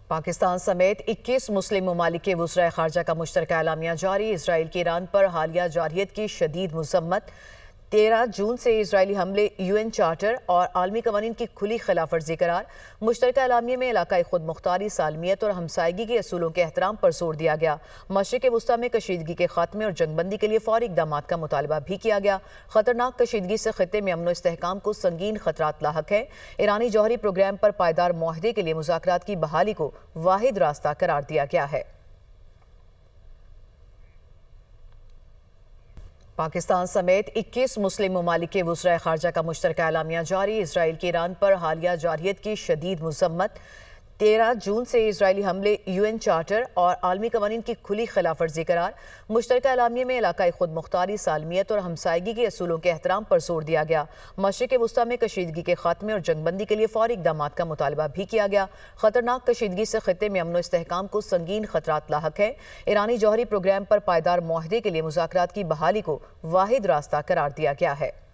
پاکستان سمیت 21 مسلم ممالک کے وزرائے خارجہ کا مشترکہ اعلامیہ جاری۔ اسرائیل کی ایران پر حالیہ جارحیت کی شدید مذمت۔ 13 جون سے اسرائیلی حملے UN چارٹر اور عالمی قوانین کی کھلی خلاف ورزی قرار۔ مشترکہ اعلامیے میں علاقائی خود مختاری، سالمیت اور ہمسائیگی کے اصولوں کے احترام پر زور دیا گیا۔ مشرق وسطیٰ میں کشیدگی کے خاتمے اور جنگ بندی کے لیے فوری اقدامات کا مطالبہ بھی کیا گیا۔ خطرناک کشیدگی سے خطے میں امن و استحکام کو سنگین خطرات لاحق ہیں۔ ایرانی جوہری پروگرام پر پائیدار معاہدے کے لیے مذاکرات کی بحالی کو واحد راستہ قرار دیا گیا ہے۔ پاکستان سمیت 21 مسلم ممالک کے وزرائے خارجہ کا مشترکہ اعلامیہ جاری۔ اسرائیل کی ایران پر حالیہ جارحیت کی شدید مذمت۔ 13 جون سے اسرائیلی حملے UN چارٹر اور عالمی قوانین کی کھلی خلاف ورزی قرار۔ مشترکہ اعلامیے میں علاقائی خود مختاری، سالمیت اور ہمسائیگی کے اصولوں کے احترام پر زور دیا گیا۔ مشرق وسطیٰ میں کشیدگی کے خاتمے اور جنگ بندی کے لیے فوری اقدامات کا مطالبہ بھی کیا گیا۔ خطرناک کشیدگی سے خطے میں امن و استحکام کو سنگین خطرات لاحق ہیں۔ ایرانی جوہری پروگرام پر پائیدار معاہدے کے لیے مذاکرات کی بحالی کو واحد راستہ قرار دیا گیا ہے۔